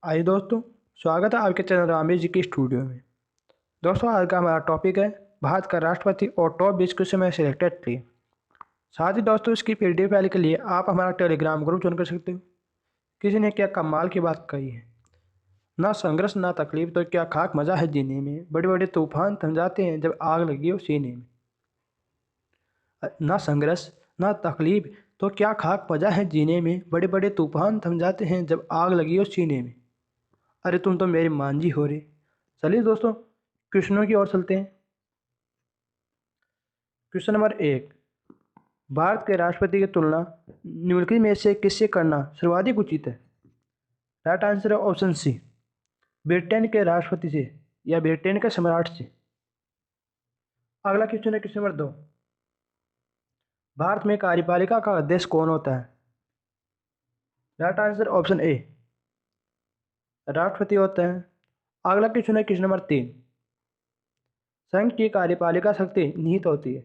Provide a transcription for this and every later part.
आइए दोस्तों, स्वागत है आपके चैनल रामेश जी की स्टूडियो में। दोस्तों, आज का हमारा टॉपिक है भारत का राष्ट्रपति और टॉप 20 क्वेश्चन में सिलेक्टेड थे। साथ ही दोस्तों, इसकी पीडीएफ फाइल के लिए आप हमारा टेलीग्राम ग्रुप ज्वाइन कर सकते हो। किसी ने क्या कमाल की बात कही है, ना संघर्ष ना तकलीफ तो क्या खाक मजा है जीने में, बड़े बड़े तूफान थम जाते हैं जब आग लगी हो सीने में। ना संघर्ष ना तकलीफ तो क्या खाक मजा है जीने में, बड़े बड़े तूफान थम जाते हैं जब आग लगी हो सीने में। अरे तुम तो मेरी मांझी हो रे। चलिए दोस्तों, क्वेश्चनों की ओर चलते हैं। क्वेश्चन नंबर 1, भारत के राष्ट्रपति की तुलना निम्नलिखित में से किससे करना सर्वाधिक उचित है? राइट आंसर है ऑप्शन सी, ब्रिटेन के राष्ट्रपति से या ब्रिटेन के सम्राट से। अगला क्वेश्चन है क्वेश्चन नंबर 2, भारत में कार्यपालिका का अध्यक्ष कौन होता है? राइट आंसर ऑप्शन ए, राष्ट्रपति होता है। अगला क्वेश्चन है क्वेश्चन नंबर 3, संघ की कार्यपालिका शक्ति निहित होती है।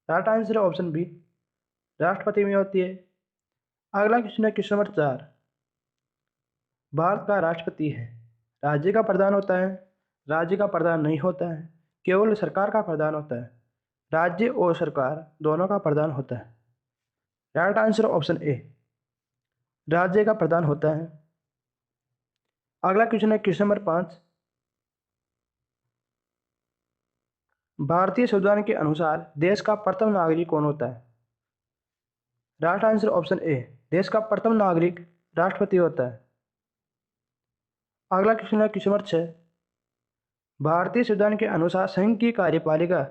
राइट आंसर है ऑप्शन बी, राष्ट्रपति में होती है। अगला क्वेश्चन है क्वेश्चन नंबर 4, भारत का राष्ट्रपति है, राज्य का प्रधान होता है, राज्य का प्रधान नहीं होता है, केवल सरकार का प्रधान होता है, राज्य और सरकार दोनों का प्रधान होता है। राइट आंसर ऑप्शन ए, राज्य का प्रधान होता है। अगला क्वेश्चन है क्वेश्चन नंबर 5, भारतीय संविधान के अनुसार देश का प्रथम नागरिक कौन होता है? राइट आंसर ऑप्शन ए, देश का प्रथम नागरिक राष्ट्रपति होता है। अगला क्वेश्चन है क्वेश्चन नंबर 6, भारतीय संविधान के अनुसार संघ की कार्यपालिका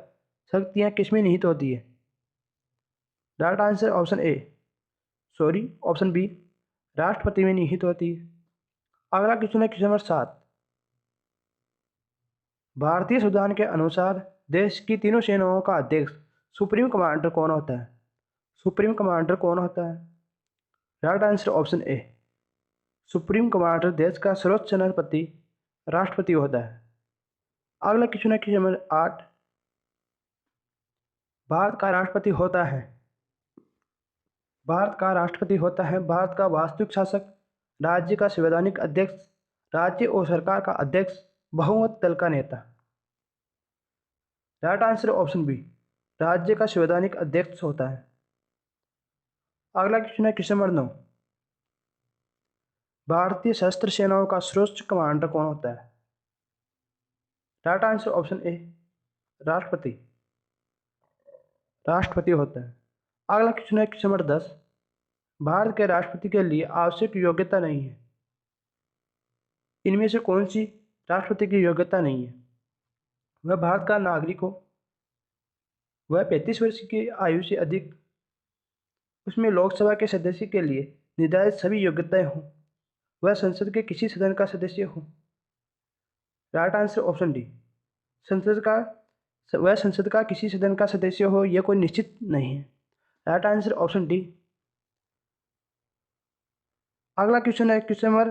शक्तियां किसमें निहित होती है? राइट आंसर ऑप्शन बी, राष्ट्रपति में निहित होती है। अगला क्वेश्चन है क्वेश्चन नंबर 7, भारतीय संविधान के अनुसार देश की तीनों सेनाओं का अध्यक्ष सुप्रीम कमांडर कौन होता है? सुप्रीम कमांडर कौन होता है? Right answer option A, supreme commander देश का सर्वोच्च सेनापति राष्ट्रपति होता है। अगला क्वेश्चन है क्वेश्चन नंबर 8, भारत का राष्ट्रपति होता है, भारत का राष्ट्रपति होता है भारत का वास्तविक शासक, राज्य का संवैधानिक अध्यक्ष, राज्य और सरकार का अध्यक्ष, बहुमत दल का नेता। राइट आंसर ऑप्शन बी, राज्य का संवैधानिक अध्यक्ष होता है। अगला क्वेश्चन है क्वेश्चन नंबर 9, भारतीय सशस्त्र सेनाओं का सर्वोच्च कमांडर कौन होता है? राइट आंसर ऑप्शन ए, राष्ट्रपति, राष्ट्रपति होता है। अगला क्वेश्चन है क्वेश्चन नंबर 10, भारत के राष्ट्रपति के लिए आवश्यक योग्यता नहीं है, इनमें से कौन सी राष्ट्रपति की योग्यता नहीं है? वह भारत का नागरिक हो, वह 35 वर्ष की आयु से अधिक, उसमें लोकसभा के सदस्य के लिए निर्धारित सभी योग्यताएं हों, वह संसद के किसी सदन का सदस्य हो। राइट आंसर ऑप्शन डी, संसद का वह संसद का किसी सदन का सदस्य हो, यह कोई निश्चित नहीं है। Right answer option D. अगला क्वेश्चन है क्वेश्चन नंबर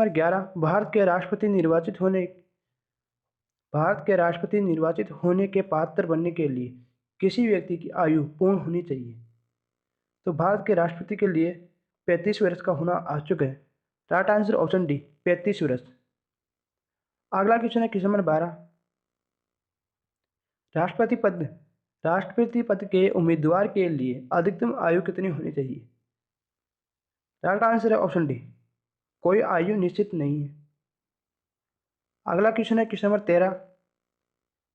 11, भारत के राष्ट्रपति निर्वाचित होने के पात्र बनने के लिए किसी व्यक्ति की आयु पूर्ण होनी चाहिए। तो भारत के राष्ट्रपति के लिए 35 वर्ष का होना आवश्यक है। राइट आंसर ऑप्शन डी, 35 वर्ष। अगला क्वेश्चन है क्वेश्चन नंबर 12, राष्ट्रपति पद के उम्मीदवार के लिए अधिकतम आयु कितनी होनी चाहिए? राइट आंसर है ऑप्शन डी, कोई आयु निश्चित नहीं है। अगला क्वेश्चन है क्वेश्चन नंबर 13,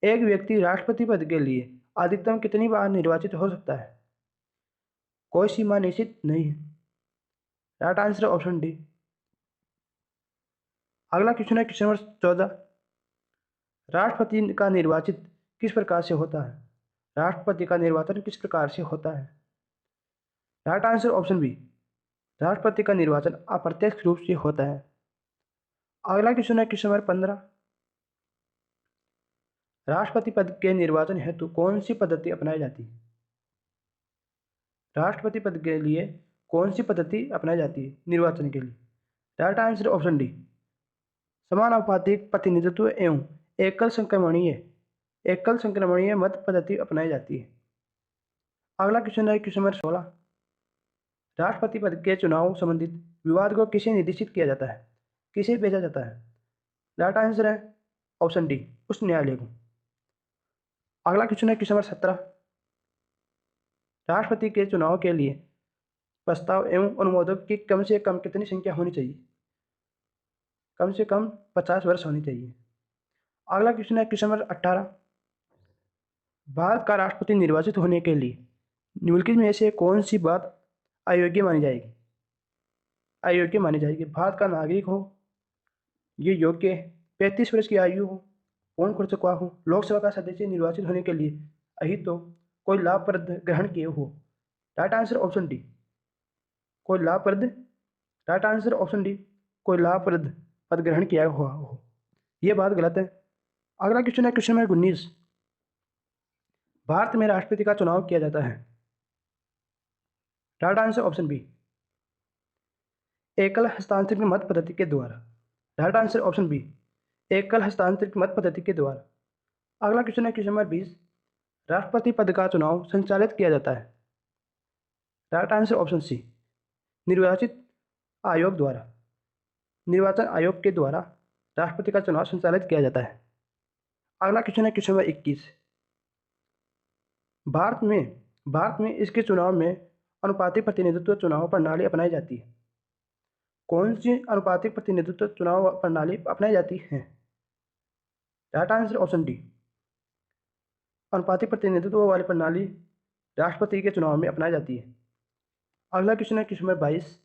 एक व्यक्ति राष्ट्रपति पद के लिए अधिकतम कितनी बार निर्वाचित हो सकता है? कोई सीमा निश्चित नहीं है। राइट आंसर है ऑप्शन डी। अगला क्वेश्चन है क्वेश्चन नंबर 14, राष्ट्रपति का निर्वाचित किस प्रकार से होता है? राष्ट्रपति का निर्वाचन किस प्रकार से होता है? राइट आंसर ऑप्शन बी, राष्ट्रपति का निर्वाचन अप्रत्यक्ष रूप से होता है। अगला क्वेश्चन है क्वेश्चन नंबर 15, राष्ट्रपति पद के निर्वाचन हेतु कौन सी पद्धति अपनाई जाती है? राष्ट्रपति पद के लिए कौन सी पद्धति अपनाई जाती है निर्वाचन के लिए? राइट आंसर ऑप्शन डी, समानुपातिक प्रतिनिधित्व एवं एकल संक्रमणीय मत पद्धति अपनाई जाती है। अगला क्वेश्चन है क्वेश्चन नंबर 16, राष्ट्रपति पद के चुनाव संबंधित विवाद को किसे निर्देशित किया जाता है, किसे भेजा जाता है? राइट आंसर है ऑप्शन डी, उच्च न्यायालय को। अगला क्वेश्चन है क्वेश्चन नंबर 17। राष्ट्रपति के चुनाव के लिए प्रस्ताव एवं अनुमोदक की कम से कम कितनी संख्या होनी चाहिए? कम से कम 50 वर्ष होनी चाहिए। अगला क्वेश्चन है क्वेश्चन नंबर 18। भारत का राष्ट्रपति निर्वाचित होने के लिए निम्नलिखित में से कौन सी बात अयोग्य मानी जाएगी? अयोग्य मानी जाएगी। भारत का नागरिक हो, ये योग्य, 35 वर्ष की आयु हो, पूर्ण कर चुका हो, लोकसभा का सदस्य निर्वाचित होने के लिए अहित हो, कोई लाभप्रद ग्रहण किए हो। राइट आंसर ऑप्शन डी, कोई लाभप्रद। राइट आंसर ऑप्शन डी, कोई लाभप्रद पद ग्रहण किया हुआ हो। यह बात गलत है। अगला क्वेश्चन है क्वेश्चन नंबर 19। भारत में राष्ट्रपति का चुनाव किया जाता है। राइट आंसर ऑप्शन बी, एकल हस्तांतरित मत पद्धति के द्वारा। राइट आंसर ऑप्शन बी, एकल हस्तांतरित मत पद्धति के द्वारा। अगला क्वेश्चन है क्वेश्चन नंबर 20। राष्ट्रपति पद का चुनाव संचालित किया जाता है। राइट आंसर ऑप्शन सी, निर्वाचित आयोग द्वारा। निर्वाचन आयोग के द्वारा राष्ट्रपति का चुनाव संचालित किया जाता है। अगला क्वेश्चन है क्वेश्चन नंबर 21। भारत में इसके चुनाव में अनुपातिक प्रतिनिधित्व चुनाव प्रणाली अपनाई जाती है। कौन सी अनुपातिक प्रतिनिधित्व चुनाव प्रणाली अपनाई जाती है? राइट आंसर ऑप्शन डी, अनुपातिक प्रतिनिधित्व वाली प्रणाली राष्ट्रपति के चुनाव में अपनाई जाती है। अगला क्वेश्चन है क्वेश्चन नंबर 22।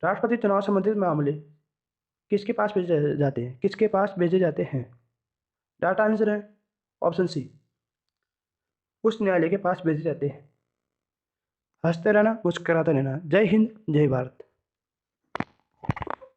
राष्ट्रपति चुनाव संबंधित मामले किसके पास भेजे जाते हैं? किसके पास भेजे जाते हैं? राइट आंसर है ऑप्शन सी, उच्च न्यायालय के पास भेजे जाते हैं। हंसते रहना, मुस्कुराते रहना। जय हिंद, जय भारत।